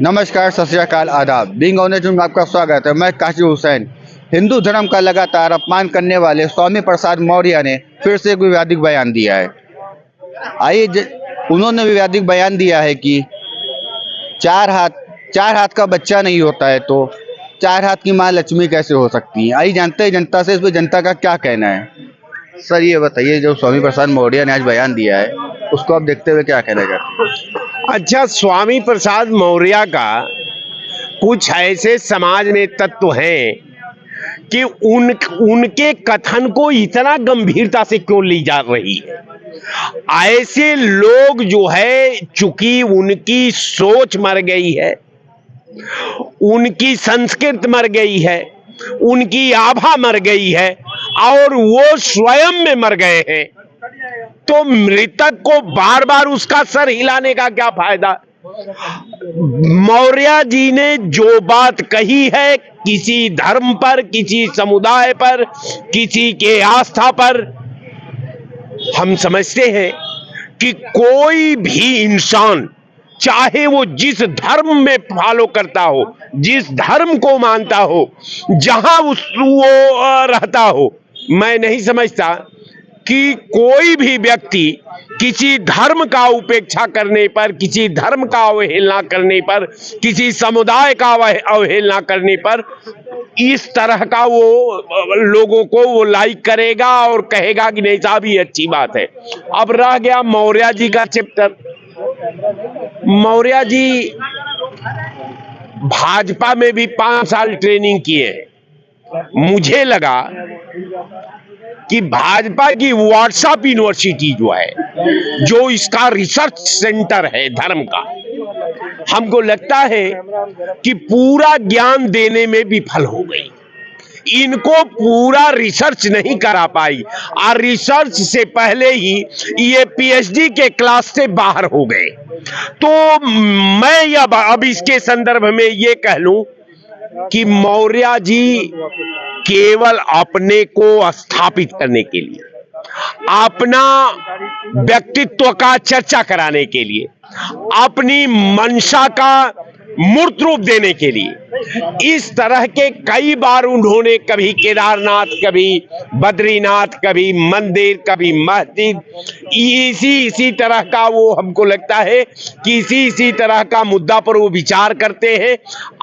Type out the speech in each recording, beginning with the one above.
नमस्कार, सत श्री अकाल, आदाब। बीइंग ऑनेस्ट में आपका स्वागत है। मैं काशिफ हुसैन। हिंदू धर्म का लगातार अपमान करने वाले स्वामी प्रसाद मौर्य ने फिर से एक विवादित बयान दिया है। उन्होंने विवादित बयान दिया है कि चार हाथ का बच्चा नहीं होता है तो चार हाथ की माँ लक्ष्मी कैसे हो सकती है। आइए जानते हैं जनता से इस पर जनता का क्या कहना है। सर, ये बताइए, जो स्वामी प्रसाद मौर्य ने आज बयान दिया है उसको आप देखते हुए क्या कहना चाहते हैं? अच्छा, स्वामी प्रसाद मौर्य का कुछ ऐसे समाज में तत्व हैं कि उनके कथन को इतना गंभीरता से क्यों ली जा रही है। ऐसे लोग जो है, चूंकि उनकी सोच मर गई है, उनकी संस्कृति मर गई है, उनकी आभा मर गई है और वो स्वयं में मर गए हैं, तो मृतक को बार बार उसका सर हिलाने का क्या फायदा। मौर्य जी ने जो बात कही है, किसी धर्म पर, किसी समुदाय पर, किसी के आस्था पर, हम समझते हैं कि कोई भी इंसान, चाहे वो जिस धर्म में फॉलो करता हो, जिस धर्म को मानता हो, जहां वो रहता हो, मैं नहीं समझता कि कोई भी व्यक्ति किसी धर्म का उपेक्षा करने पर, किसी धर्म का अवहेलना करने पर, किसी समुदाय का अवहेलना करने पर इस तरह का वो लोगों को वो लाइक करेगा और कहेगा कि नहीं साहब ये अच्छी बात है। अब रह गया मौर्य जी का चैप्टर। मौर्य जी भाजपा में भी 5 साल ट्रेनिंग किए। मुझे लगा कि भाजपा की व्हाट्सएप यूनिवर्सिटी जो है, जो इसका रिसर्च सेंटर है धर्म का, हमको लगता है कि पूरा ज्ञान देने में विफल हो गई। इनको पूरा रिसर्च नहीं करा पाई और रिसर्च से पहले ही ये पीएचडी के क्लास से बाहर हो गए। तो मैं अब इसके संदर्भ में ये कह लूं कि मौर्य जी केवल अपने को स्थापित करने के लिए, अपना व्यक्तित्व का चर्चा कराने के लिए, अपनी मंशा का मूर्त रूप देने के लिए, इस तरह के कई बार उन्होंने कभी केदारनाथ, कभी बद्रीनाथ, कभी मंदिर, कभी मस्जिद, इसी तरह का वो, हमको लगता है कि इसी तरह का मुद्दा पर वो विचार करते हैं।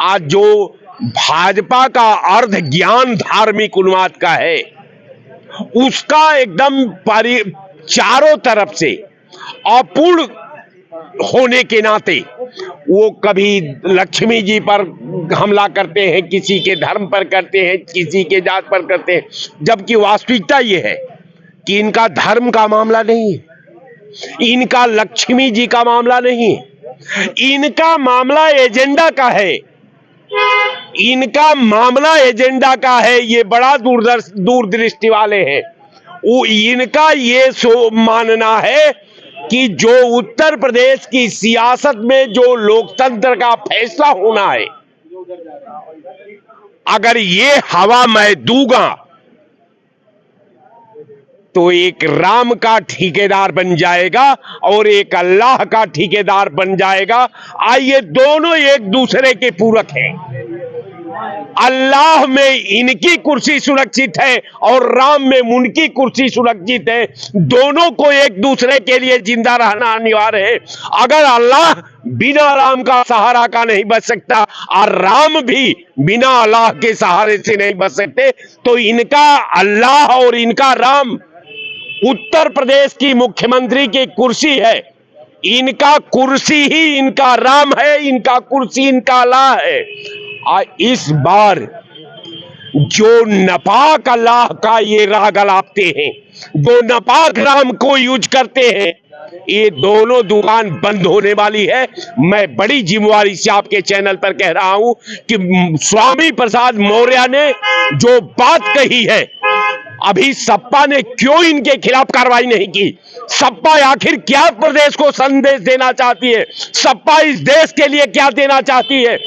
आज जो भाजपा का अर्ध ज्ञान धार्मिक उन्माद का है, उसका एकदम चारों तरफ से अपूर्ण होने के नाते वो कभी लक्ष्मी जी पर हमला करते हैं, किसी के धर्म पर करते हैं, किसी के जात पर करते हैं, जबकि वास्तविकता ये है कि इनका धर्म का मामला नहीं है, इनका लक्ष्मी जी का मामला नहीं है, इनका मामला एजेंडा का है, इनका मामला एजेंडा का है। ये बड़ा दूरदृष्टि वाले हैं। इनका ये मानना है कि जो उत्तर प्रदेश की सियासत में जो लोकतंत्र का फैसला होना है, अगर ये हवा मैं दूंगा तो एक राम का ठेकेदार बन जाएगा और एक अल्लाह का ठेकेदार बन जाएगा। आइए, दोनों एक दूसरे के पूरक हैं। अल्लाह में इनकी कुर्सी सुरक्षित है और राम में उनकी कुर्सी सुरक्षित है। दोनों को एक दूसरे के लिए जिंदा रहना अनिवार्य है। अगर अल्लाह बिना राम का सहारा का नहीं बच सकता और राम भी बिना अल्लाह के सहारे से नहीं बच सकते, तो इनका अल्लाह और इनका राम उत्तर प्रदेश की मुख्यमंत्री की कुर्सी है। इनका कुर्सी ही इनका राम है, इनका कुर्सी इनका अल्लाह है। इस बार जो नापाक अल्लाह का ये राग अलापते हैं, जो नापाक राम को यूज करते हैं, ये दोनों दुकान बंद होने वाली है। मैं बड़ी जिम्मेवारी से आपके चैनल पर कह रहा हूं कि स्वामी प्रसाद मौर्य ने जो बात कही है, अभी सपा ने क्यों इनके खिलाफ कार्रवाई नहीं की? सपा आखिर क्या प्रदेश को संदेश देना चाहती है? सपा इस देश के लिए क्या देना चाहती है?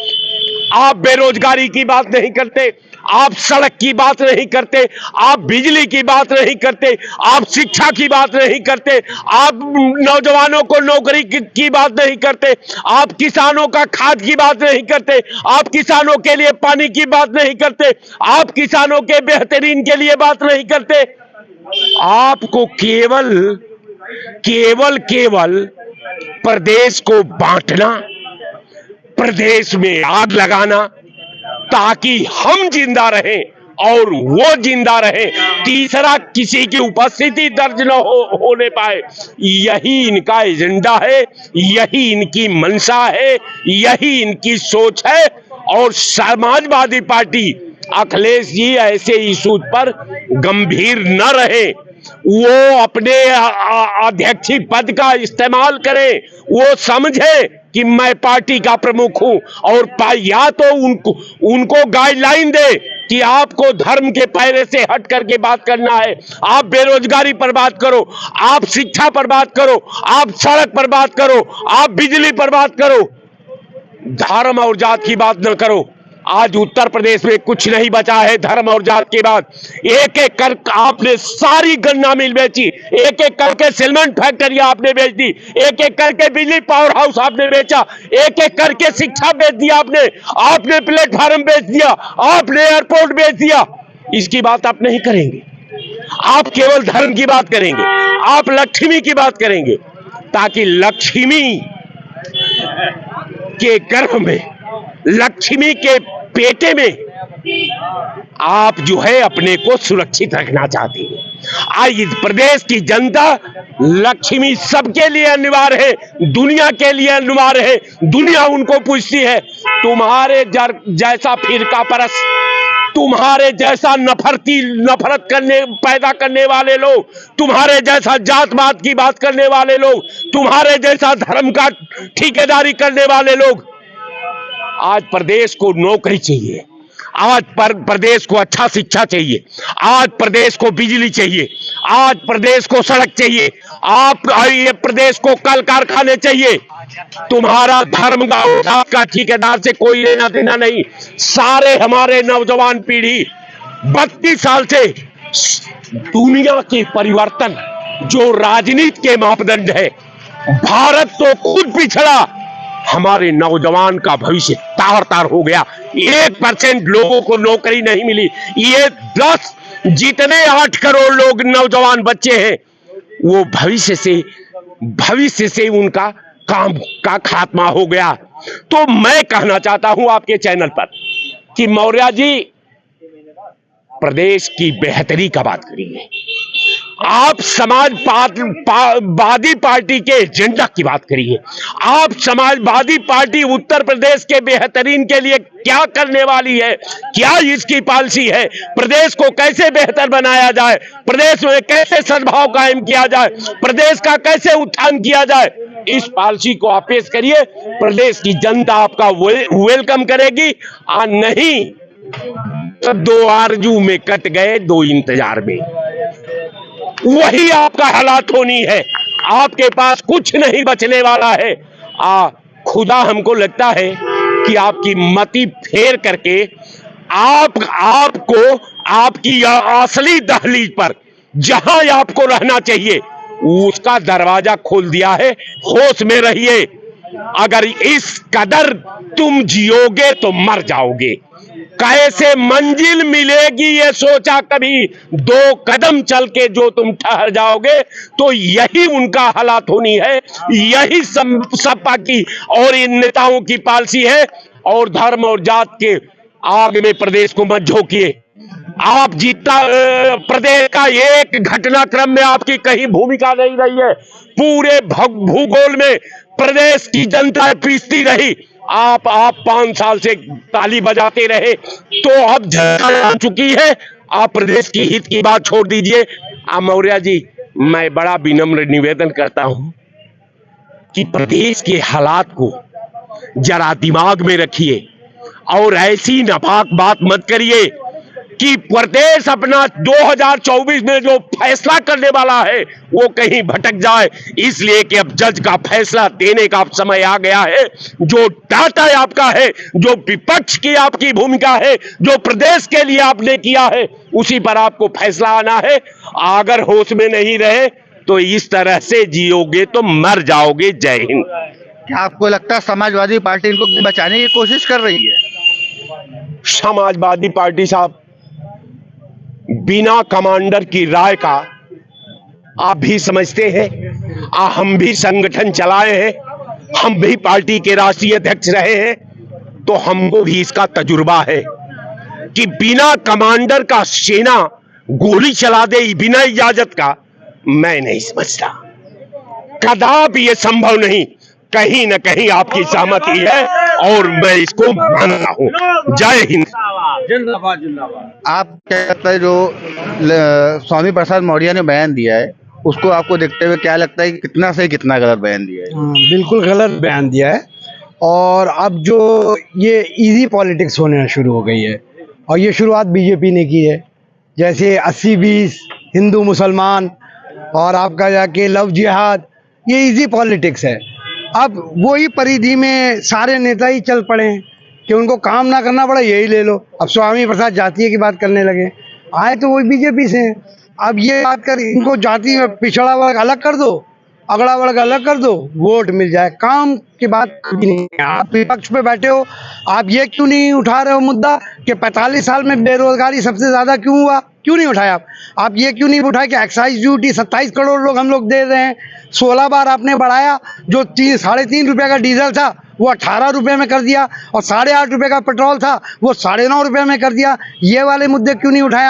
आप बेरोजगारी की बात नहीं करते, आप सड़क की बात नहीं करते, आप बिजली की बात नहीं करते, आप शिक्षा की बात नहीं करते, आप नौजवानों को नौकरी की बात नहीं करते, आप किसानों का खाद की बात नहीं करते, आप किसानों के लिए पानी की बात नहीं करते, आप किसानों के बेहतरीन के लिए बात नहीं करते। आपको केवल केवल केवल प्रदेश को बांटना, प्रदेश में आग लगाना ताकि हम जिंदा रहें और वो जिंदा रहे, तीसरा किसी की उपस्थिति दर्ज न होने पाए, यही इनका एजेंडा है, यही इनकी मंशा है, यही इनकी सोच है। और समाजवादी पार्टी अखिलेश जी ऐसे इशू पर गंभीर न रहे, वो अपने अध्यक्षीय पद का इस्तेमाल करें, वो समझे कि मैं पार्टी का प्रमुख हूं और या तो उनको गाइडलाइन दे कि आपको धर्म के पैरे से हट करके बात करना है, आप बेरोजगारी पर बात करो, आप शिक्षा पर बात करो, आप सड़क पर बात करो, आप बिजली पर बात करो, धर्म और जात की बात न करो। आज उत्तर प्रदेश में कुछ नहीं बचा है धर्म और जात के बाद। एक एक कर आपने सारी गन्ना मिल बेची, एक एक करके सीमेंट फैक्ट्रियां आपने बेच दी, एक एक करके बिजली पावर हाउस आपने बेचा, एक एक करके शिक्षा बेच दिया आपने प्लेटफार्म बेच दिया, आपने एयरपोर्ट बेच दिया। इसकी बात आप नहीं करेंगे, आप केवल धर्म की बात करेंगे, आप लक्ष्मी की बात करेंगे, ताकि लक्ष्मी के गर्भ में, लक्ष्मी के पेटे में आप जो है अपने को सुरक्षित रखना चाहती हैं। आज प्रदेश की जनता, लक्ष्मी सबके लिए अनिवार्य है, दुनिया के लिए अनिवार्य है। दुनिया उनको पूछती है, तुम्हारे जैसा फिरका परस्त, तुम्हारे जैसा नफरत पैदा करने वाले लोग, तुम्हारे जैसा जातपात की बात करने वाले लोग, तुम्हारे जैसा धर्म का ठेकेदारी करने वाले लोग। आज प्रदेश को नौकरी चाहिए, आज प्रदेश को अच्छा शिक्षा चाहिए, आज प्रदेश को बिजली चाहिए, आज प्रदेश को सड़क चाहिए, आप ये प्रदेश को कल कारखाने चाहिए। तुम्हारा धर्म का ठेकेदार से कोई लेना देना नहीं। सारे हमारे नौजवान पीढ़ी 32 साल से दुनिया के परिवर्तन जो राजनीति के मापदंड है, भारत तो खुद पिछड़ा, हमारे नौजवान का भविष्य तार तार हो गया। 1% लोगों को नौकरी नहीं मिली। ये 10 जितने 8 करोड़ लोग नौजवान बच्चे हैं, वो भविष्य से उनका काम का खात्मा हो गया। तो मैं कहना चाहता हूं आपके चैनल पर कि मौर्य जी, प्रदेश की बेहतरी का बात करिए, आप समाजवादी पार्टी के एजेंडा की बात करिए, आप समाजवादी पार्टी उत्तर प्रदेश के बेहतरीन के लिए क्या करने वाली है, क्या इसकी पॉलिसी है, प्रदेश को कैसे बेहतर बनाया जाए, प्रदेश में कैसे सद्भाव कायम किया जाए, प्रदेश का कैसे उत्थान किया जाए, इस पॉलिसी को आप पेश करिए। प्रदेश की जनता आपका वेलकम करेगी। नहीं 2 आरजू में कट गए 2 इंतजार में, वही आपका हालात होनी है। आपके पास कुछ नहीं बचने वाला है। खुदा हमको लगता है कि आपकी मति फेर करके आपको आपकी असली दहलीज पर, जहां आपको रहना चाहिए, उसका दरवाजा खोल दिया है। होश में रहिए, अगर इस कदर तुम जियोगे तो मर जाओगे। कैसे मंजिल मिलेगी ये सोचा कभी, 2 कदम चल के जो तुम ठहर जाओगे, तो यही उनका हालात होनी है। यही सपा की और इन नेताओं की पॉलिसी है। और धर्म और जात के आग में प्रदेश को मत झोंकिए। आप जितना प्रदेश का एक घटनाक्रम में आपकी कहीं भूमिका नहीं रही है। पूरे भूगोल में प्रदेश की जनता पीसती रही। आप 5 साल से ताली बजाते रहे, तो अब आ चुकी है। आप प्रदेश की हित की बात छोड़ दीजिए। मौर्य जी, मैं बड़ा विनम्र निवेदन करता हूं कि प्रदेश के हालात को जरा दिमाग में रखिए और ऐसी नापाक बात मत करिए कि प्रदेश अपना 2024 में जो फैसला करने वाला है वो कहीं भटक जाए, इसलिए कि अब जज का फैसला देने का समय आ गया है। जो डाटा आपका है, जो विपक्ष की आपकी भूमिका है, जो प्रदेश के लिए आपने किया है, उसी पर आपको फैसला आना है। अगर होश में नहीं रहे तो इस तरह से जियोगे तो मर जाओगे। जय हिंद। क्या आपको लगता है समाजवादी पार्टी इनको बचाने की कोशिश कर रही है? समाजवादी पार्टी साहब, बिना कमांडर की राय का आप भी समझते हैं, हम भी संगठन चलाए हैं, हम भी पार्टी के राष्ट्रीय अध्यक्ष रहे हैं, तो हमको भी इसका तजुर्बा है कि बिना कमांडर का सेना गोली चला दे बिना इजाजत का, मैं नहीं समझता, कदापि यह संभव नहीं। कहीं न कहीं आपकी सहमति है और मैं इसको मानता हूं। जय हिंद। आप क्या लगता है जो स्वामी प्रसाद मौर्य ने बयान दिया है, उसको आपको देखते हुए क्या लगता है कि कितना सही कितना गलत बयान दिया है? बिल्कुल गलत बयान दिया है। और अब जो ये इजी पॉलिटिक्स होने शुरू हो गई है, और ये शुरुआत बीजेपी ने की है। जैसे 80-20 हिंदू मुसलमान और आपका जाके लव जिहाद, ये इजी पॉलिटिक्स है। अब वही परिधि में सारे नेता ही चल पड़े हैं कि उनको काम ना करना पड़ा, यही ले लो। अब स्वामी प्रसाद जातीय की बात करने लगे, आए तो वही बीजेपी से हैं। अब ये बात कर, इनको जाति में पिछड़ा वर्ग अलग कर दो, अगड़ा वर्ग अलग कर दो, वोट मिल जाए, काम की बात कभी नहीं है। आप विपक्ष पे बैठे हो, आप ये क्यों नहीं उठा रहे हो मुद्दा कि 45 साल में बेरोजगारी सबसे ज्यादा क्यों हुआ, क्यों नहीं उठाया आप ये क्यों नहीं उठाया कि एक्साइज ड्यूटी 27 करोड़ लोग हम लोग दे रहे हैं, 16 बार आपने बढ़ाया, जो 3.5 रुपये का डीजल था वो 18 रुपये में कर दिया, और 8.5 रुपये का पेट्रोल था वो 9.5 रुपये में कर दिया। ये वाले मुद्दे क्यों नहीं उठाए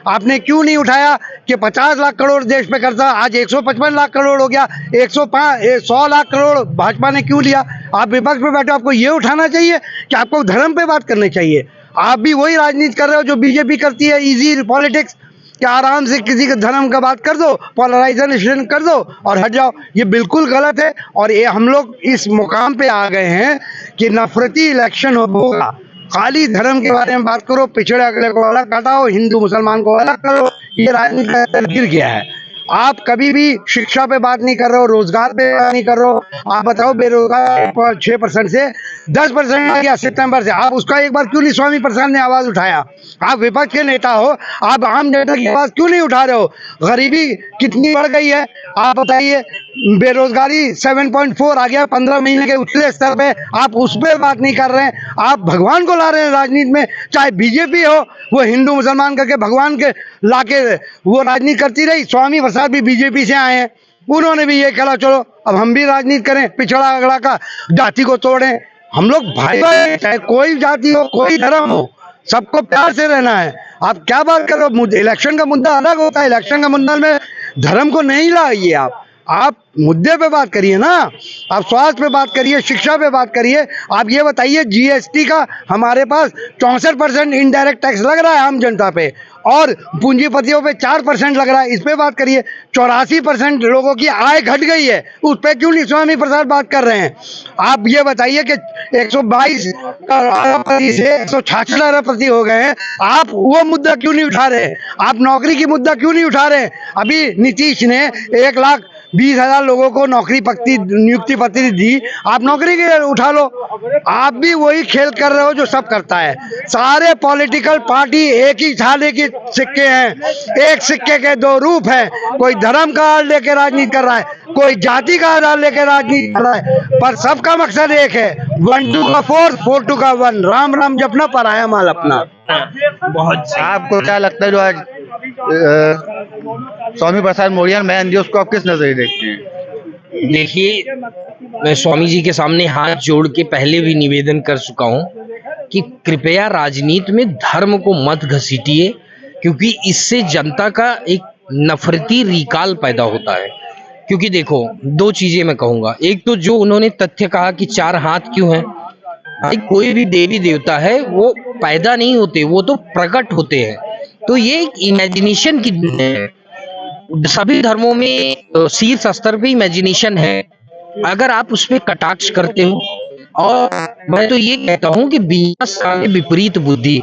आपने क्यों नहीं उठाया कि 50 लाख करोड़ देश पे करता, आज 155 लाख करोड़ हो गया, 100 लाख करोड़ भाजपा ने क्यों लिया? आप विपक्ष पे बैठे, आपको ये उठाना चाहिए कि आपको धर्म पे बात करनी चाहिए। आप भी वही राजनीति कर रहे हो जो बीजेपी करती है, इजी पॉलिटिक्स, कि आराम से किसी के धर्म का बात कर दो, पोलराइजेशन कर दो और हट जाओ। ये बिल्कुल गलत है। और ये हम लोग इस मुकाम पे आ गए हैं कि नफरती इलेक्शन होगा, खाली धर्म के बारे में बात करो, पिछड़े अगले को अलग हटाओ, हिंदू मुसलमान को अलग करो, ये राजनीति का स्तर गिर गया है। आप कभी भी शिक्षा पे बात नहीं कर रहे हो, रोजगार पे बात नहीं कर रहे हो। आप बताओ, बेरोजगार 6% से 10% आ गया सितंबर से, आप उसका एक बार क्यों नहीं स्वामी प्रसाद ने आवाज उठाया? आप विपक्ष के नेता हो, आप आम जनता की आवाज क्यों नहीं उठा रहे हो? गरीबी कितनी बढ़ गई है आप बताइए, बेरोजगारी 7.4 आ गया 15 महीने के उछले स्तर पे, आप उस पर बात नहीं कर रहे हैं। आप भगवान को ला रहे हैं राजनीति में, चाहे बीजेपी हो, वो हिंदू मुसलमान करके भगवान के लाके वो राजनीति करती रही। स्वामी प्रसाद भी बीजेपी से आए हैं, उन्होंने भी ये कहा चलो अब हम भी राजनीति करें, पिछड़ा अगड़ा का जाति को तोड़ें। हम लोग भाई भाई, चाहे कोई जाति हो, कोई धर्म हो, सबको प्यार से रहना है। आप क्या बात कर रहे हो? इलेक्शन का मुद्दा अलग होता है, इलेक्शन का मुद्दा में धर्म को नहीं लाइए। आप मुद्दे पे बात करिए ना, आप स्वास्थ्य पे बात करिए, शिक्षा पे बात करिए। आप ये बताइए, जीएसटी का हमारे पास 64% इनडायरेक्ट टैक्स लग रहा है आम जनता पे, और पूंजीपतियों पे 4% लग रहा है, इस पे बात करिए। 84% लोगों की आय घट गई है, उस पे क्यों नहीं स्वामी प्रसाद बात कर रहे हैं? आप ये बताइए कि 122 अरबपति से 166 अरबपति हो गए हैं, आप वो मुद्दा क्यों नहीं उठा रहे? आप नौकरी की मुद्दा क्यों नहीं उठा रहे? अभी नीतीश ने 1,20,000 लोगों को नौकरी नियुक्ति पत्र दी, आप नौकरी के उठा लो। आप भी वही खेल कर रहे हो जो सब करता है। सारे पॉलिटिकल पार्टी एक ही थाले के सिक्के हैं, एक सिक्के के दो रूप हैं। कोई धर्म का आड़ लेके राजनीति कर रहा है, कोई जाति का आड़ लेके राजनीति कर रहा है, पर सबका मकसद एक है, 1-2 का 4, 4-2 का 1, राम राम जपना, पराया माल अपना। बहुत आपको क्या लगता है जो आज स्वामी प्रसाद मौर्य ने बयान दिया, उसको आप किस नजरिए देखते हैं? देखिए, मैं स्वामी जी के सामने हाथ जोड़ के पहले भी निवेदन कर चुका हूं कि कृपया राजनीति में धर्म को मत घसीटिए, क्योंकि इससे जनता का एक नफरती रिकाल पैदा होता है। क्योंकि देखो, दो चीजें मैं कहूंगा। एक तो जो उन्होंने तथ्य कहा कि 4 हाथ क्यों हैं, कोई भी देवी देवता है वो पैदा नहीं होते, वो तो प्रकट होते हैं। तो ये एक इमेजिनेशन की दुनिया है। सभी धर्मों में शीर्ष स्तर पे इमेजिनेशन है। अगर आप उस पर कटाक्ष करते हो, और मैं तो ये कहता हूं कि विनाश काले विपरीत बुद्धि,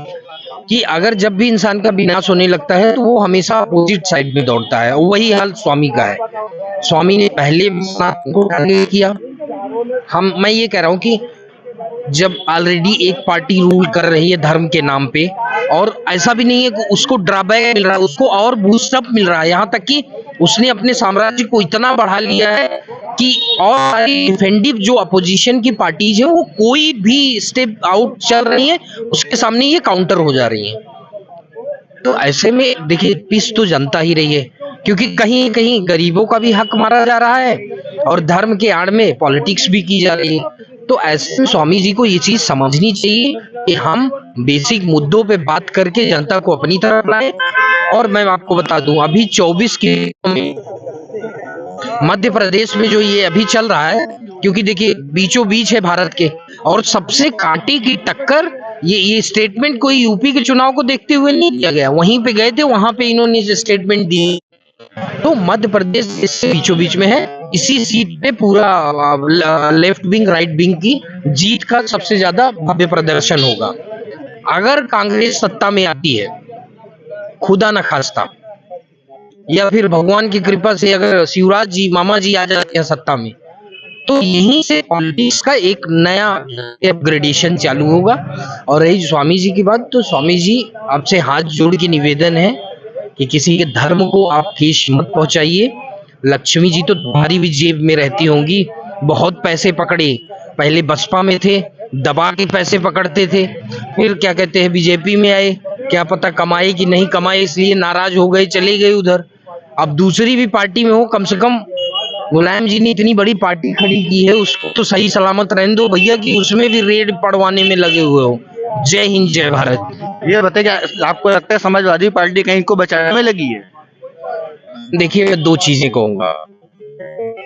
कि अगर जब भी इंसान का विनाश होने लगता है तो वो हमेशा अपोजिट साइड में दौड़ता है, और वही हाल स्वामी का है। स्वामी ने पहले भी सनातन को टारगेट किया। मैं ये कह रहा हूँ कि जब ऑलरेडी एक पार्टी रूल कर रही है धर्म के नाम पे, और ऐसा भी नहीं है कि उसको ड्रॉबैक मिल रहा है, उसको और बूस्टअप मिल रहा है, यहाँ तक कि उसने अपने साम्राज्य को इतना बढ़ा लिया है कि और सारी डिफेंडिव जो अपोजिशन की पार्टीज है वो कोई भी स्टेप आउट चल रही है उसके सामने ये काउंटर हो जा रही है। तो ऐसे में देखिए पीस तो जनता ही रही है, क्योंकि कहीं कहीं गरीबों का भी हक मारा जा रहा है और धर्म के आड़ में पॉलिटिक्स भी की जा रही है। तो ऐसे में स्वामी जी को ये चीज समझनी चाहिए कि हम बेसिक मुद्दों पे बात करके जनता को अपनी तरफ लाएं। और मैं आपको बता दूं, अभी 24 के मध्य प्रदेश में जो ये अभी चल रहा है, क्योंकि देखिए बीचों बीच है भारत के, और सबसे कांटे की टक्कर ये स्टेटमेंट कोई यूपी के चुनाव को देखते हुए नहीं दिया गया, वहीं पे गए थे, वहां पे इन्होंने स्टेटमेंट दी। तो मध्य प्रदेश इससे बीचों बीच में है, इसी सीट पे पूरा लेफ्ट विंग राइट विंग की जीत का सबसे ज्यादा भव्य प्रदर्शन होगा। अगर कांग्रेस सत्ता में आती है, खुदा न खास्ता, या फिर भगवान की कृपा से अगर शिवराज जी मामा जी आ जाते हैं सत्ता में, तो यहीं से पॉलिटिक्स का एक नया अपग्रेडेशन चालू होगा। और रही स्वामी जी की बात, तो स्वामी जी आपसे हाथ जोड़ के निवेदन है कि किसी के धर्म को आप ठेस मत पहुंचाइए। लक्ष्मी जी तो तुम्हारी भी जेब में रहती होंगी, बहुत पैसे पकड़े, पहले बसपा में थे, दबा के पैसे पकड़ते थे, फिर क्या कहते हैं बीजेपी में आए, क्या पता कमाए कि नहीं कमाए, इसलिए नाराज हो गए, चले गए उधर। अब दूसरी भी पार्टी में हो, कम से कम मुलायम जी ने इतनी बड़ी पार्टी खड़ी की है, उसको तो सही सलामत रहने दो भैया, कि उसमें भी रेड पड़वाने में लगे हुए हो। जय हिंद जय भारत। ये बताइए, क्या आपको लगता है समाजवादी पार्टी कहीं को बचाने में लगी है? देखिए मैं दो चीजें कहूंगा।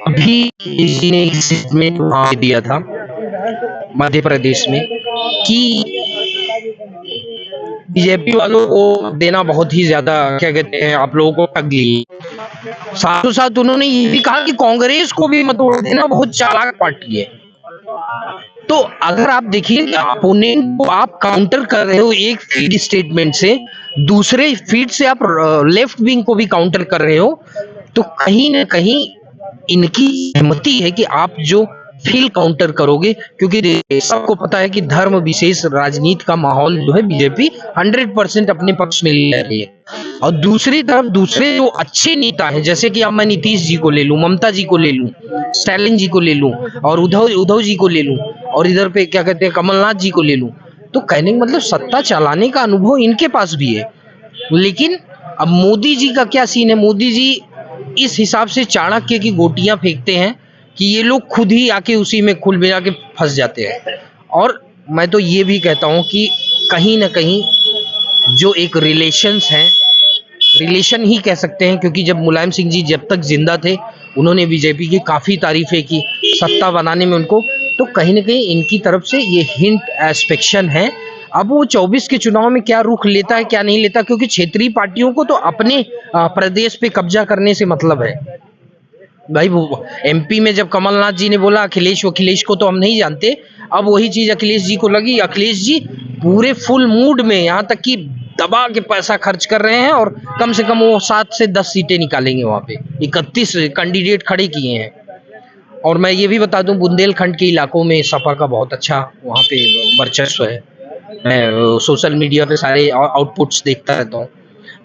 अभी किसी ने एक स्टेटमेंट दिया था मध्य प्रदेश में कि बीजेपी वालों को देना बहुत ही ज्यादा, क्या कहते हैं, आप लोगों को ठग ली। साथों साथ उन्होंने ये भी कहा कि कांग्रेस को भी मत वोट देना, बहुत चालाक पार्टी है। तो अगर आप देखिए अपोनेंट को आप काउंटर कर रहे हो एक फीड स्टेटमेंट से, दूसरे फीड से आप लेफ्ट विंग को भी काउंटर कर रहे हो, तो कहीं ना कहीं इनकी हिम्मती है कि आप जो फील काउंटर करोगे, क्योंकि सबको पता है कि धर्म विशेष राजनीति का माहौल जो है बीजेपी 100% अपने पक्ष में ले रही है। और दूसरी तरफ दूसरे जो अच्छे नेता हैं, जैसे कि अब मैं नीतीश जी को ले लूं, ममता जी को ले लूं, स्टालिन जी को ले लूं, और उद्धव जी को ले लूं, और इधर पे क्या कहते हैं कमलनाथ जी को ले लूं, तो कहने का मतलब सत्ता चलाने का अनुभव इनके पास भी है। लेकिन अब मोदी जी का क्या सीन है, मोदी जी इस हिसाब से चाणक्य की गोटियां फेंकते हैं कि ये लोग खुद ही आके उसी में खुल में जाके फंस जाते हैं। और मैं तो ये भी कहता हूं कि कहीं ना कहीं जो एक रिलेशंस हैं, रिलेशन ही कह सकते हैं, क्योंकि जब मुलायम सिंह जी जब तक जिंदा थे उन्होंने बीजेपी की काफ़ी तारीफें की सत्ता बनाने में उनको, तो कहीं ना कहीं इनकी तरफ से ये हिंट एस्पेक्शन है। अब वो 24 के चुनाव में क्या रुख लेता है क्या नहीं लेता, क्योंकि क्षेत्रीय पार्टियों को तो अपने प्रदेश पे कब्जा करने से मतलब है भाई। एमपी में जब कमलनाथ जी ने बोला अखिलेश को तो हम नहीं जानते, अब वही चीज अखिलेश जी को लगी। अखिलेश जी पूरे फुल मूड में, यहाँ तक कि दबा के पैसा खर्च कर रहे हैं, और कम से कम वो 7 से 10 सीटें निकालेंगे। वहां पे 31 कैंडिडेट खड़े किए हैं। और मैं ये भी बता दूं, बुंदेलखंड के इलाकों में सपा का बहुत अच्छा वहाँ पे वर्चस्व है। मैं सोशल मीडिया पे सारे आउटपुट्स देखता रहता हूँ,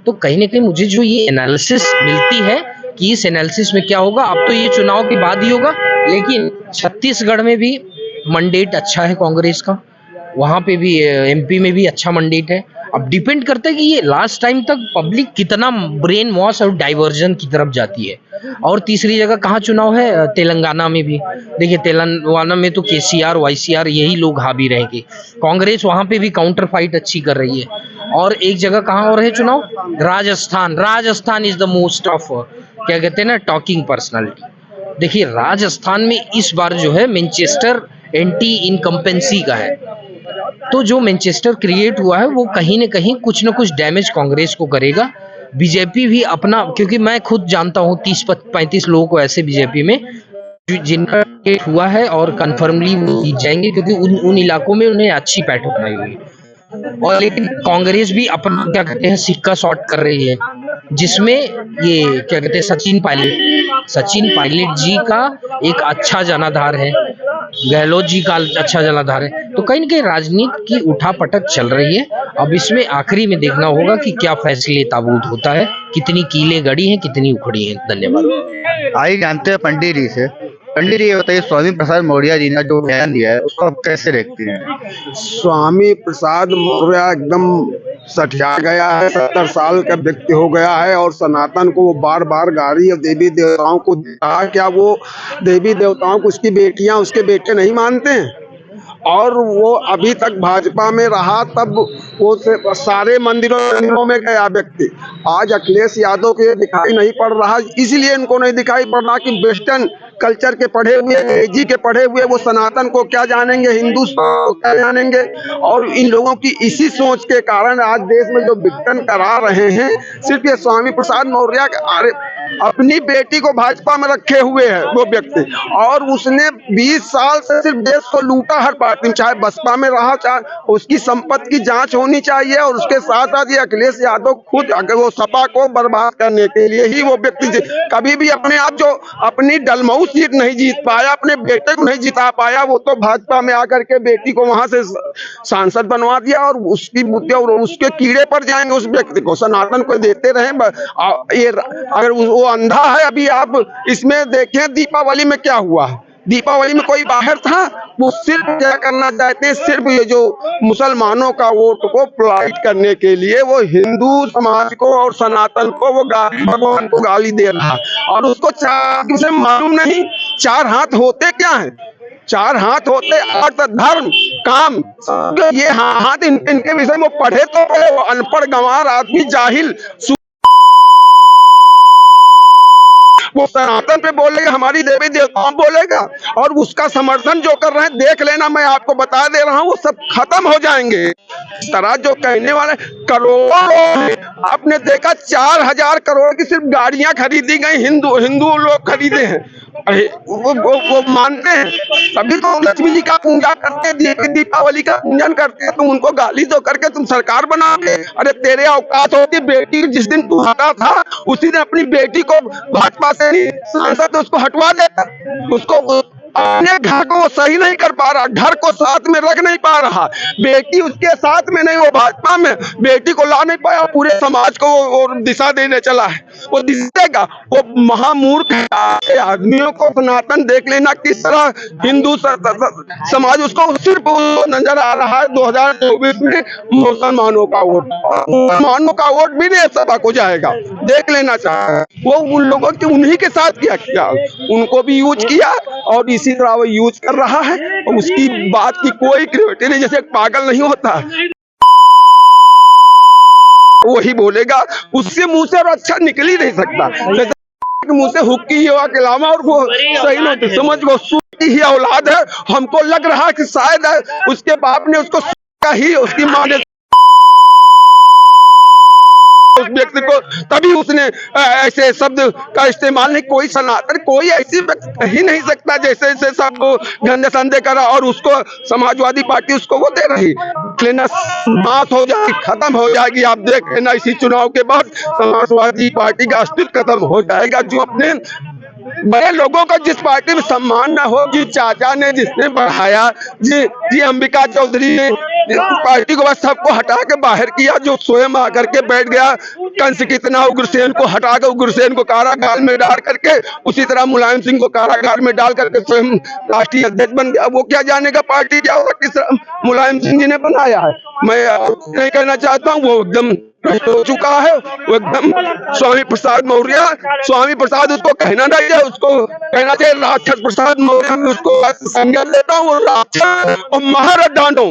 तो कहीं ना कहीं मुझे जो ये एनालिसिस मिलती है कि इस एनालिसिस में क्या होगा, अब तो ये चुनाव के बाद ही होगा, लेकिन छत्तीसगढ़ में भी मंडेट अच्छा है कांग्रेस का, वहाँ पे भी एमपी में भी अच्छा मंडेट है। अब डिपेंड करता है कि ये लास्ट टाइम तक पब्लिक कितना ब्रेन वॉश और डाइवर्जन की तरफ जाती है। और तीसरी जगह कहाँ चुनाव है, तेलंगाना में भी। देखिए तेलंगाना में तो केसीआर वाईसीआर यही लोग हावी रहेंगे, कांग्रेस वहाँ पे भी काउंटर फाइट अच्छी कर रही है। और एक जगह कहाँ और है चुनाव, Rajasthan is the most of, क्या कहते हैं ना, टॉकिंग पर्सनालिटी। देखिए राजस्थान में इस बार जो है मैनचेस्टर एंटी इनकम्पेंसी का है, तो जो मैनचेस्टर क्रिएट हुआ है वो कहीं ना कहीं कुछ ना कुछ डैमेज कांग्रेस को करेगा। बीजेपी भी अपना, क्योंकि मैं खुद जानता हूँ 30-35 लोगों को ऐसे बीजेपी में जिनका हुआ है और कन्फर्मली वो जीत जाएंगे, क्योंकि उन इलाकों में उन्हें अच्छी पैठ बनाई हुई है। और लेकिन कांग्रेस भी अपना क्या कहते हैं सिक्का शॉर्ट कर रही है, जिसमें ये क्या कहते हैं सचिन पायलट जी का एक अच्छा जनाधार है, गहलोत जी का अच्छा जनाधार है। तो कहीं ना कहीं राजनीति की उठापटक चल रही है। अब इसमें आखिरी में देखना होगा कि क्या फैसले ताबूत होता है, कितनी कीलें गड़ी हैं, कितनी उखड़ी हैं। धन्यवाद। आइए जानते हैं पंडित जी से। पंडित जी ये बताइए, स्वामी प्रसाद मौर्य जी ने जो बयान दिया है उसको आप कैसे देखते हैं? स्वामी प्रसाद मौर्य एकदम सठिया गया है, 70 साल का व्यक्ति हो गया है और सनातन को वो बार बार गाली और देवी देवताओं को कहा। क्या वो देवी देवताओं को उसकी बेटियां उसके बेटे नहीं मानते हैं? और वो अभी तक भाजपा में रहा, तब वो सारे मंदिरों में गया व्यक्ति। आज अखिलेश यादव को ये दिखाई नहीं पड़ रहा, इसलिए इनको नहीं दिखाई पड़ रहा कि वेस्टर्न कल्चर के पढ़े हुए, अंग्रेजी के पढ़े हुए वो सनातन को क्या जानेंगे, हिंदू को क्या जानेंगे। और इन लोगों की इसी सोच के कारण आज देश में जो विघटन करा रहे हैं, सिर्फ ये स्वामी प्रसाद मौर्य अपनी बेटी को भाजपा में रखे हुए है वो व्यक्ति। और उसने 20 साल से सिर्फ देश को लूटा हर पार्टी में, चाहे बसपा में रहा, चाहे उसकी संपत्ति की जांच होनी चाहिए। और उसके साथ साथ ये अखिलेश यादव खुद अगर वो सपा को बर्बाद करने के लिए ही वो व्यक्ति कभी भी अपने आप जो अपनी डलमऊ सीट नहीं जीत पाया, अपने बेटे को नहीं जिता पाया, वो तो भाजपा में आकर के बेटी को वहां से सांसद बनवा दिया। और उसकी बुद्धि और उसके कीड़े पर जाएंगे उस व्यक्ति को, सनातन को देते रहे। ये अगर वो अंधा है, अभी आप इसमें देखें दीपावली में क्या हुआ है। दीपावली में कोई बाहर था, वो सिर्फ क्या करना चाहते हैं, सिर्फ ये जो मुसलमानों का वोट को प्लाइट करने के लिए वो हिंदू समाज को और सनातन को वो भगवान को गाली दे रहा है। और उसको किसे मालूम नहीं 4 हाथ होते क्या है। 4 हाथ होते अर्थ, धर्म, काम। ये हाथ इनके विषय में पढ़े तो पढ़े, वो अनपढ़ गंवार आदमी, जाहिल। वो सनातन पे बोलेगा, हमारी देवी देवताओं बोलेगा, और उसका समर्थन जो कर रहे हैं देख लेना, मैं आपको बता दे रहा हूँ, वो सब खत्म हो जाएंगे। इस तरह जो कहने वाले करोड़ों, आपने देखा 4000 करोड़ की सिर्फ गाड़ियां खरीदी गई, हिंदू लोग खरीदे हैं। वो मानते हैं, तभी तो लक्ष्मी जी का पूजा करते हैं, दीपावली का पूजन करते हैं। तुम उनको गाली दो करके तुम सरकार बनाओगे। अरे तेरे औकात होती, बेटी जिस दिन तू हटा था उसी दिन अपनी बेटी को भाजपा से सांसद उसको हटवा देता। उसको अपने घर को सही नहीं कर पा रहा, घर को साथ में रख नहीं पा रहा, बेटी उसके साथ में नहीं, वो भाजपा में बेटी को ला नहीं पाया, पूरे समाज को और दिशा देने चला है। वो दिखेगा, वो महामूर्ख आदमियों को सनातन देख लेना किस तरह हिंदू समाज उसको सिर्फ नजर आ रहा है 2024 में मुसलमानों का वोट, मुसलमानों का वोट भी नहीं सभा को जाएगा, देख लेना चाहे। वो उन लोगों के उन्हीं के साथ किया, उनको भी यूज किया और इसी तरह वो यूज कर रहा है। और उसकी बात की कोई क्रिएटिविटी नहीं, जैसे पागल नहीं होता वही बोलेगा, उससे मुंह से और अच्छा निकल ही नहीं सकता। मुंह से हुक्की हुआ के अलावा और वो सही नहीं, समझ वो सूती ही औलाद है। हमको लग रहा है कि शायद उसके बाप ने उसको ही, उसकी माँ ने उस व्यक्ति को, तभी उसने ऐसे शब्द का इस्तेमाल नहीं। कोई सनातन, कोई ऐसी व्यक्ति कही नहीं सकता जैसे जैसे सबको गंदे संदेह करा, और उसको समाजवादी पार्टी उसको वो दे रही, लेना बात हो जाएगी, खत्म हो जाएगी। आप देख लेना इसी चुनाव के बाद समाजवादी पार्टी का अस्तित्व खत्म हो जाएगा। जो अपने बड़े लोगों का जिस पार्टी में सम्मान ना हो, जिस चाचा ने जिसने बढ़ाया, जी अंबिका चौधरी ने पार्टी को बस सबको हटा के बाहर किया, जो स्वयं आकर के बैठ गया कंस कितना, उग्रसेन को हटा कर उग्रसेन को कारागार में डाल करके, उसी तरह मुलायम सिंह को कारागार में डाल करके स्वयं राष्ट्रीय अध्यक्ष बन गया। वो क्या जानेगा पार्टी क्या होगा, किस मुलायम सिंह जी ने बनाया है। मैं नहीं कहना चाहता हूँ, वो एकदम हो चुका है, वो एकदम स्वामी प्रसाद मौर्य, स्वामी प्रसाद उसको कहना नहीं है, उसको कहना चाहिए राक्षस प्रसाद मौर्य। मैं उसको संज्ञान लेता हूँ, राक्षस और महारथ डांटो,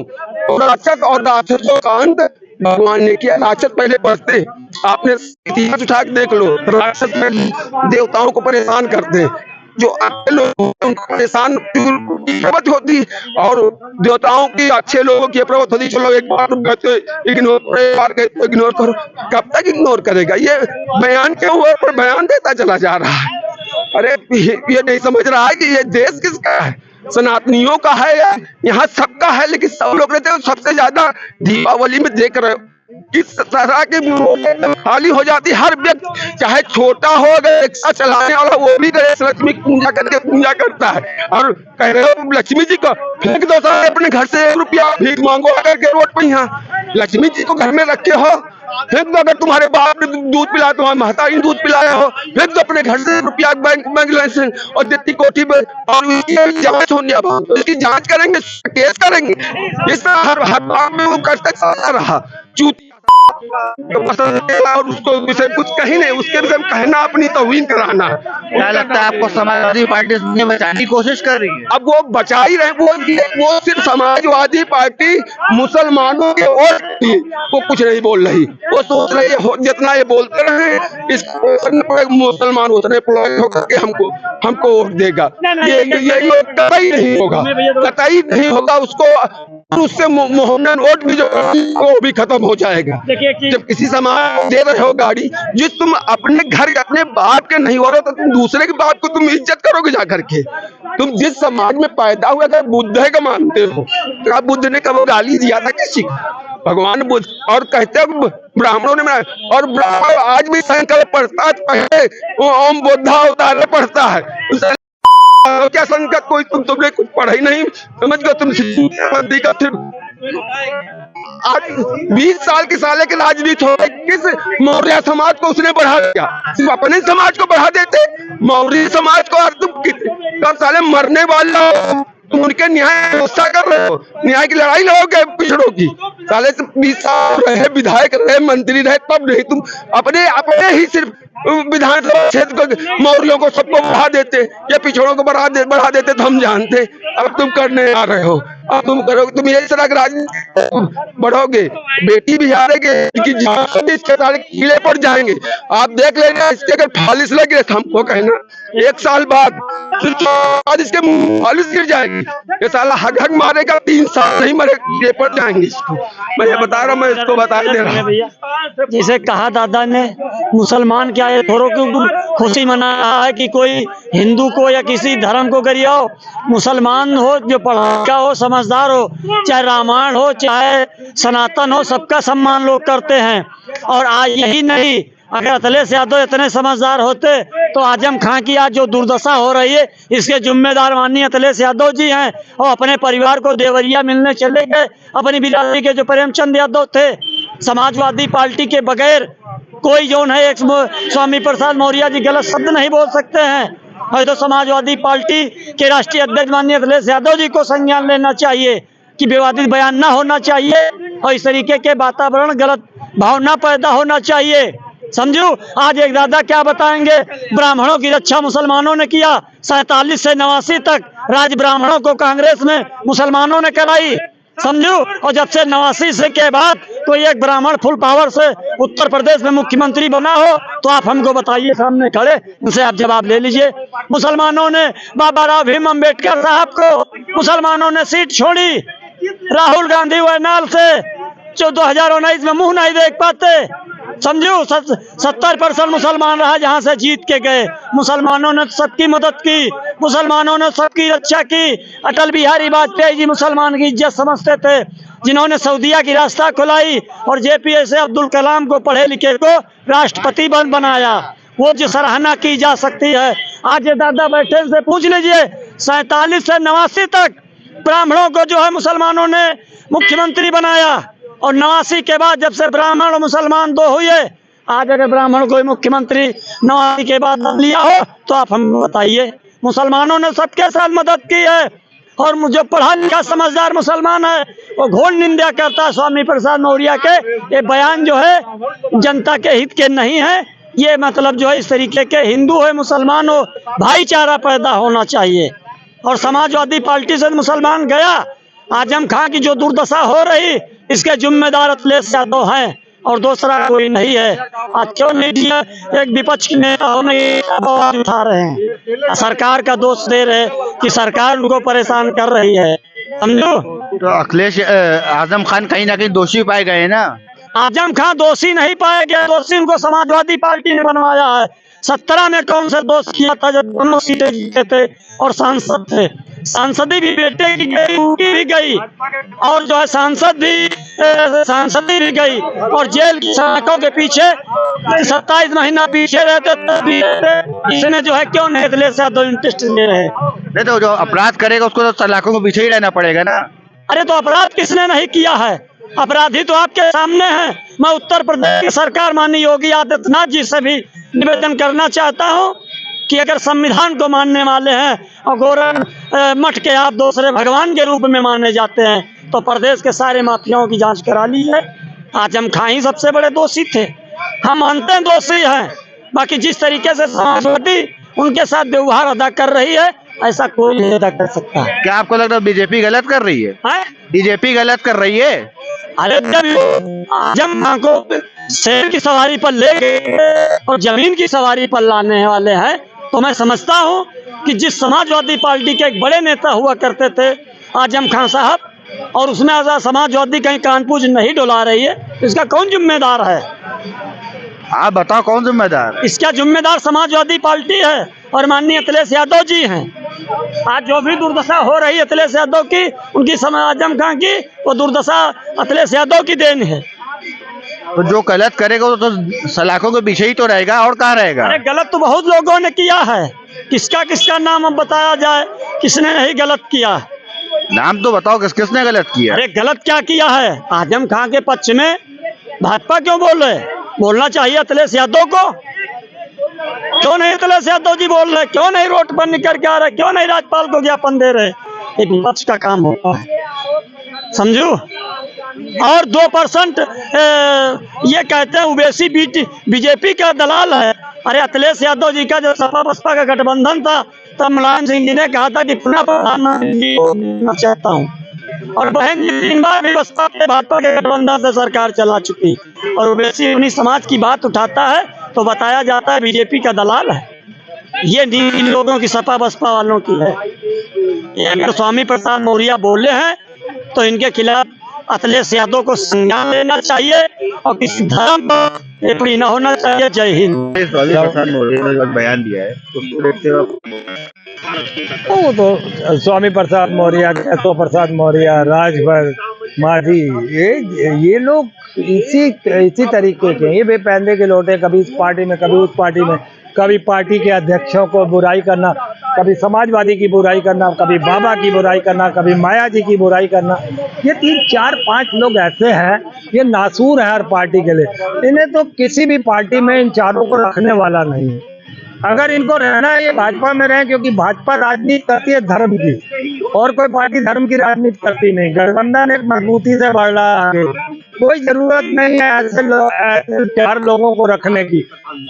राक्षस और राक्षसों का अंत भगवान ने किया। राक्षस पहले बढ़ते, आपने इतिहास उठा के देख लो, राक्षस देवताओं को परेशान करते हैं, जो अच्छे लोग उनको परेशान प्रवत होती, और देवताओं की अच्छे लोगों की प्रवत होती। चलो एक बार इग्नोर करो, कब तक इग्नोर करेगा? ये बयान के ऊपर बयान देता चला जा रहा है। अरे ये नहीं समझ रहा है कि ये देश किसका है। सनातनियों का है, यहाँ सबका है, लेकिन सब लोग रहते हैं। सबसे ज्यादा दीपावली में देख रहे हो किस तरह की खाली हो जाती है। हर व्यक्ति चाहे छोटा हो, अगर रिक्शा चलाने वाला वो भी गणेश लक्ष्मी की पूजा करके पूजा करता है। और कह रहे हो लक्ष्मी जी को फेंक दो, सारे अपने घर से 1 रुपया भीख मांगो आकर के रोड पर। यहाँ लक्ष्मी जी को घर में रखे हो, फेंक दो। अगर तुम्हारे बाप ने दूध पिलाया, तुम्हारे महतारी ने दूध पिलाया हो, फेंक दो अपने घर से 1 रुपया बैंक लाइसेंस और देती कोठी में। और उसकी जांच होनी, अब उसकी जांच करेंगे, केस करेंगे। इस तरह हर बात में वो करते चलता रहा। तो पसंद और उसको विषय कुछ कहीं नहीं, उसके विषय में कहना अपनी तौहीन कराना। क्या लगता है आपको समाजवादी पार्टी ने बचाने की कोशिश कर रही है? अब वो बचा ही रहे, वो सिर्फ समाजवादी पार्टी मुसलमानों के वोट की वो कुछ नहीं बोल रही। वो सोच रही है जितना ये बोलते रहे इस मुसलमान उतने प्लॉट होकर के हमको वोट देगा। ये कतई नहीं होगा, कतई नहीं होगा। उससे मोहम्मदन वोट भी जो वो भी खत्म हो जाएगा। जब किसी समाज को दे रहे हो गाड़ी, जिस तुम अपने घर अपने बाप के नहीं हो रहे, तो तुम दूसरे के बाप को तुम इज्जत करोगे जाकर के। तुम जिस समाज में पैदा हुए, अगर बुद्ध का मानते हो तो आप बुद्ध ने कब गाली दिया था किसी को? भगवान बुद्ध। और कहते हो ब्राह्मणों ने बनाया, और ब्राह्मण आज भी संकल्प पढ़ता है, पहले वो ओम बुद्धा अवतार पढ़ता है। क्या संकट कोई तुमने कुछ पढ़ा ही नहीं, समझ गए तुम बंदी का। फिर आज 20 साल के साले के राजनीति हो, किस मौर्य समाज को उसने बढ़ा दिया? सिर्फ अपने समाज को बढ़ा देते, मौर्य समाज को। और तुम कब साले मरने वाले हो, तुम उनके न्याय व्यवस्था कर रहे हो, न्याय की लड़ाई लड़ोगे पिछड़ों की। साले से 20 साल रहे, विधायक रहे, मंत्री रहे, तब नहीं तुम अपने ही सिर्फ विधानसभा क्षेत्र को मौर्यों को सबको बढ़ा देते या पिछड़ों को बढ़ा देते तो हम जानते। अब तुम करने आ रहे हो, अब तुम करोगे, तुम ये तरह राजनीति बढ़ोगे, बेटी भी हारेंगे, इसके सारे कीड़े पड़ जाएंगे। आप देख लेना, इसके अगर फालिस लगे तो हमको कहना 1 साल बाद इसके फालिस गिर जाएगी। ये साला हग मारेगा, 3 साल नहीं मरे, कीड़े पड़ जाएंगे इसको। मैं ये बता रहा हूँ, मैं इसको बता दे रहा हूँ। जैसे कहा दादा ने, मुसलमान क्या है, थोड़ों की खुशी मना रहा है कि कोई हिंदू को या किसी धर्म को गरियाओ। मुसलमान हो, जो पढ़ा लिखा हो, समझदार हो, चाहे रामायण हो चाहे सनातन हो, सबका सम्मान लोग करते हैं। और आज यही नहीं, अगर अखिलेश यादव इतने समझदार होते तो आजम खां की आज जो दुर्दशा हो रही है इसके जिम्मेदार माननीय अखिलेश यादव जी हैं। और अपने परिवार को देवरिया मिलने चले गए। अपनी बिरादरी के जो प्रेमचंद यादव थे, समाजवादी पार्टी के बगैर कोई जो है, एक स्वामी प्रसाद मौर्य जी गलत शब्द नहीं बोल सकते हैं। और तो समाजवादी पार्टी के राष्ट्रीय अध्यक्ष माननीय अखिलेश यादव जी को संज्ञान लेना चाहिए कि विवादित बयान ना होना चाहिए और इस तरीके के वातावरण, गलत भावना पैदा होना चाहिए। समझो, आज एक दादा क्या बताएंगे, ब्राह्मणों की रक्षा मुसलमानों ने किया। 47 से 89 तक राज ब्राह्मणों को कांग्रेस में मुसलमानों ने कराई, समझो। और जब से 89 से के बाद कोई एक ब्राह्मण फुल पावर से उत्तर प्रदेश में मुख्यमंत्री बना हो तो आप हमको बताइए, सामने खड़े, उनसे आप जवाब ले लीजिए। मुसलमानों ने बाबा राव भीम अम्बेडकर साहब को मुसलमानों ने सीट छोड़ी। राहुल गांधी वयनाल से जो 2019 में मुंह नहीं देख पाते, समझो। 70% मुसलमान रहा जहां से जीत के गए। मुसलमानों ने सबकी मदद की, मुसलमानों ने सबकी रक्षा की। अटल बिहारी वाजपेयी जी मुसलमान की इज्जत समझते थे, जिन्होंने सऊदीया की रास्ता खुलाई और JPS अब्दुल कलाम को, पढ़े लिखे को राष्ट्रपति बनाया। वो जो सराहना की जा सकती है। आज ये दादा बैठे से पूछ लीजिए, 47 से 89 तक ब्राह्मणों को जो है मुसलमानों ने मुख्यमंत्री बनाया। और 89 के बाद जब से ब्राह्मण और मुसलमान दो हुए, आज अगर ब्राह्मण कोई मुख्यमंत्री 89 के बाद बन लिया हो तो आप हम बताइए। मुसलमानों ने सबके साथ मदद की है। और जो पढ़ा लिखा समझदार मुसलमान है वो घोर निंदा करता है स्वामी प्रसाद मौर्य के। ये बयान जो है जनता के हित के नहीं है। ये मतलब जो है इस तरीके के हिंदू हो मुसलमान हो, भाईचारा पैदा होना चाहिए। और समाजवादी पार्टी से मुसलमान गया, आजम खां की जो दुर्दशा हो रही इसके जिम्मेदार अखिलेश यादव हैं और दूसरा कोई नहीं है। आज क्यों मीडिया एक विपक्ष के नेता होने आवाज उठा रहे हैं, सरकार का दोष दे रहे कि सरकार उनको परेशान कर रही है, समझो। तो अखिलेश आजम खान कहीं ना कहीं दोषी पाए गए ना। आजम खां दोषी नहीं पाया गया, दोषी उनको समाजवादी पार्टी ने बनवाया है। 17 में कौन सा दोष किया था जब दोनों सीटें जीते थे और सांसद थे। सांसदी भी बेटे की गई, उनकी भी गई, और जो है सांसदी भी गई, और जेल की सड़कों के पीछे 27 महीना पीछे रहते तब भी इसने जो है क्यों नहीं अखिलेश यादव इंटरेस्ट ले रहे। नहीं तो जो अपराध करेगा उसको तो सलाखों के पीछे ही रहना पड़ेगा ना। अरे तो अपराध किसने नहीं किया है? अपराधी तो आपके सामने है। मैं उत्तर प्रदेश की सरकार माननीय योगी आदित्यनाथ जी से भी निवेदन करना चाहता हूं कि अगर संविधान को मानने वाले हैं और गोरख मठ के आप दूसरे भगवान के रूप में माने जाते हैं तो प्रदेश के सारे माफियाओं की जांच करा लीजिए। आजम खां ही सबसे बड़े दोषी थे, हम मानते हैं दोषी हैं, बाकी जिस तरीके से समाजवादी उनके साथ व्यवहार अदा कर रही है ऐसा कोई नहीं अदा कर सकता है। क्या आपको लगता है बीजेपी गलत कर रही है? बीजेपी गलत कर रही है? अरे जब आजम खां को शेर की सवारी पर ले गए और जमीन की सवारी पर लाने वाले हैं तो मैं समझता हूं कि जिस समाजवादी पार्टी के एक बड़े नेता हुआ करते थे आजम खां साहब, और उसमें समाजवादी कहीं कानपूज नहीं डुला रही है, इसका कौन जिम्मेदार है? आप बताओ कौन जिम्मेदार? इसका जिम्मेदार समाजवादी पार्टी है और माननीय अखिलेश यादव जी हैं। आज जो भी दुर्दशा हो रही है अखिलेश यादव की, उनकी आजम खां की, वो दुर्दशा अखिलेश यादव की देन है। तो जो गलत करेगा वो तो सलाखों के पीछे ही तो रहेगा, और कहाँ रहेगा? अरे गलत तो बहुत लोगों ने किया है, किसका किसका नाम अब बताया जाए, किसने नहीं गलत किया? नाम तो बताओ किसने गलत किया? अरे गलत क्या किया है? आजम खां के पक्ष में भाजपा क्यों बोल रहे? बोलना चाहिए अखिलेश यादव को, क्यों नहीं अखिलेश यादव जी बोल रहे? क्यों नहीं रोड पर निकल के आ रहे? क्यों नहीं राज्यपाल को ज्ञापन दे रहे? एक विपक्ष का काम होता है, समझो। और 2% ये कहते हैं ओवैसी बीजेपी का दलाल है। अरे अखिलेश यादव जी का जो सपा बसपा का गठबंधन था तब मुलायम सिंह जी ने कहा था कि पुनः प्रधानमंत्री बनना चाहता हूँ, और बहन जी 3 बार भी बसपा के भाजपा के गठबंधन से सरकार चला चुकी, और ओवैसी अपनी समाज की बात उठाता है तो बताया जाता है बीजेपी का दलाल है। ये इन लोगों की सपा बसपा वालों की है। अगर स्वामी प्रसाद मौर्य बोले हैं तो इनके खिलाफ अखिलेश यादव को संज्ञान लेना चाहिए और किसी धर्म पर टिप्पणी न होना चाहिए। जय हिंद। स्वामी प्रसाद मौर्य ने जो बयान दिया है उसको देखते हुए वो तो स्वामी प्रसाद मौर्य, केशव प्रसाद मौर्य, राजभर मांझी, ये लोग इसी तरीके के, ये बेपैंदे के लोटे, कभी इस पार्टी में कभी उस पार्टी में, कभी पार्टी के अध्यक्षों को बुराई करना, कभी समाजवादी की बुराई करना, कभी बाबा की बुराई करना, कभी माया जी की बुराई करना। ये 3, 4, 5 लोग ऐसे हैं, ये नासूर है हर पार्टी के लिए। इन्हें तो किसी भी पार्टी में इन चारों को रखने वाला नहीं है। अगर इनको रहना है ये भाजपा में रहे, क्योंकि भाजपा राजनीति करती है धर्म की, और कोई पार्टी धर्म की राजनीति करती नहीं। गठबंधन एक मजबूती से बढ़ रहा है, कोई जरूरत नहीं है ऐसे 4 लोगों को रखने की,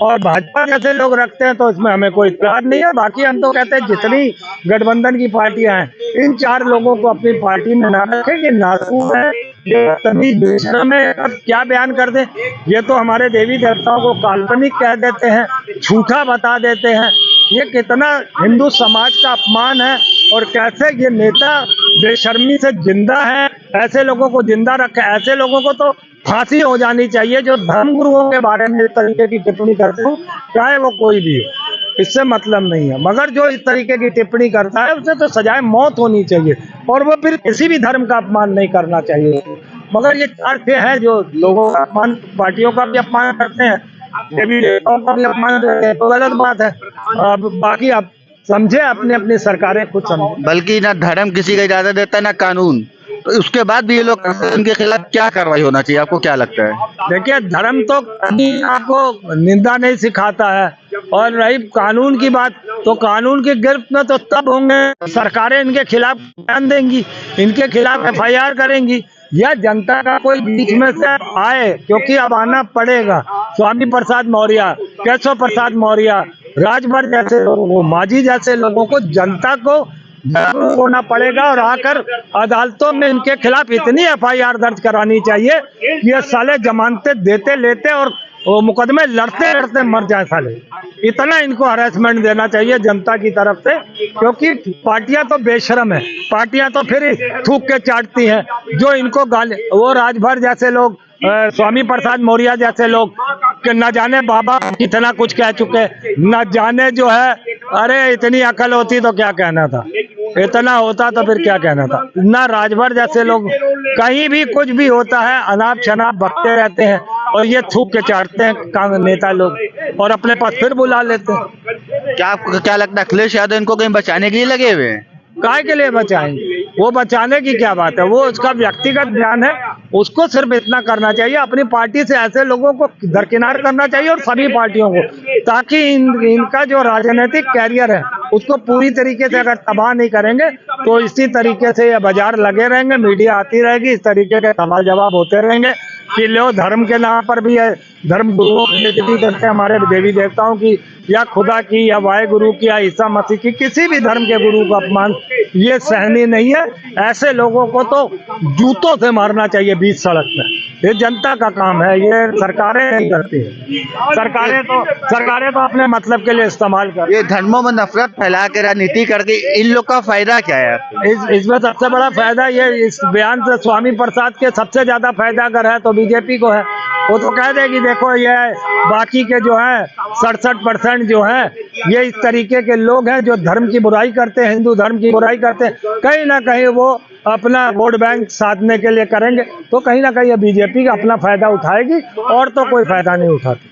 और भाजपा जैसे लोग रखते हैं तो इसमें हमें कोई इतराज नहीं है। बाकी हम तो कहते हैं जितनी गठबंधन की पार्टियां हैं इन 4 लोगों को अपनी पार्टी में ना रखें, ये नासूर है, ये तभी बेशरम है। अब क्या बयान कर दें, ये तो हमारे देवी देवताओं को काल्पनिक कह देते हैं, झूठा बता देते हैं। ये कितना हिंदू समाज का अपमान है, और कैसे ये नेता बेशर्मी से जिंदा है। ऐसे लोगों को जिंदा रखे, ऐसे लोगों को तो फांसी हो जानी चाहिए जो धर्म गुरुओं के बारे में इस तरीके की टिप्पणी करते हो, चाहे वो कोई भी हो, इससे मतलब नहीं है। मगर जो इस तरीके की टिप्पणी करता है उसे तो सजाए मौत होनी चाहिए, और वो फिर किसी भी धर्म का अपमान नहीं करना चाहिए। मगर ये 4 हैं जो लोगों का अपमान, पार्टियों का भी अपमान करते हैं, देवी देवताओं का भी अपमान करते हैं, तो गलत बात है। अब बाकी आप समझे, अपनी अपनी सरकारें खुद समझे। बल्कि ना धर्म किसी का इजाजत देता है ना कानून, तो उसके बाद भी ये लोग उनके खिलाफ क्या कार्रवाई होना चाहिए, आपको क्या लगता है? देखिए, धर्म तो कभी आपको निंदा नहीं सिखाता है, और रही कानून की बात, तो कानून की गिरफ्त में तो तब होंगे सरकारें इनके खिलाफ बयान देंगी, इनके खिलाफ FIR करेंगी, या जनता का कोई बीच में से आए, क्योंकि अब आना पड़ेगा। स्वामी प्रसाद मौर्य, केशव प्रसाद मौर्य, राजभर जैसे लोगों को, मांझी जैसे लोगों को, जनता को जागरूक होना पड़ेगा, और आकर अदालतों में इनके खिलाफ इतनी FIR दर्ज करानी चाहिए कि ये साले जमानतें देते लेते और वो मुकदमे लड़ते लड़ते मर जाए साले। इतना इनको हरासमेंट देना चाहिए जनता की तरफ से, क्योंकि पार्टियां तो बेशरम है, पार्टियां तो फिर थूक के चाटती हैं। जो इनको गाली, वो राजभर जैसे लोग, स्वामी प्रसाद मौर्य जैसे लोग, न जाने बाबा कितना कुछ कह चुके, न जाने जो है, अरे इतनी अकल होती तो क्या कहना था। इतना होता तो फिर क्या कहना था। ना राजभर जैसे लोग, कहीं भी कुछ भी होता है अनाप शनाप बकते रहते हैं और ये थूक के चाटते हैं नेता लोग और अपने पास फिर बुला लेते हैं। क्या आपको क्या लगता है अखिलेश यादव इनको कहीं बचाने के लिए लगे हुए हैं? काय के लिए बचाएंगे? वो बचाने की क्या बात है, वो उसका व्यक्तिगत बयान है, उसको सिर्फ इतना करना चाहिए, अपनी पार्टी से ऐसे लोगों को दरकिनार करना चाहिए और सभी पार्टियों को, ताकि इनका जो राजनीतिक कैरियर है उसको पूरी तरीके से अगर तबाह नहीं करेंगे तो इसी तरीके से ये बाजार लगे रहेंगे, मीडिया आती रहेगी, इस तरीके के सवाल जवाब होते रहेंगे कि लो धर्म के नाम पर भी है, धर्म गुरुओं की बेइज्जती करते हैं, हमारे देवी देवताओं की या खुदा की या वाहे गुरु की या ईसा मसीह की, किसी भी धर्म के गुरु का अपमान ये सहनीय नहीं है। ऐसे लोगों को तो जूतों से मारना चाहिए बीच सड़क में। ये जनता का काम है, ये सरकारें नहीं करती हैं। सरकारें तो अपने मतलब के लिए इस्तेमाल कर। ये धर्मों में नफरत फैला के राजनीति करके इन लोग का फायदा क्या है? इसमें सबसे बड़ा फायदा ये, इस बयान से स्वामी प्रसाद के सबसे ज्यादा फायदा अगर है तो बीजेपी को है। वो तो कह देगी देखो ये बाकी के जो है 67% जो है ये इस तरीके के लोग हैं जो धर्म की बुराई करते हैं, हिंदू धर्म की बुराई करते हैं, कहीं ना कहीं वो अपना वोट बैंक साधने के लिए करेंगे, तो कहीं ना कहीं ये बीजेपी का अपना फायदा उठाएगी और तो कोई फायदा नहीं उठाती।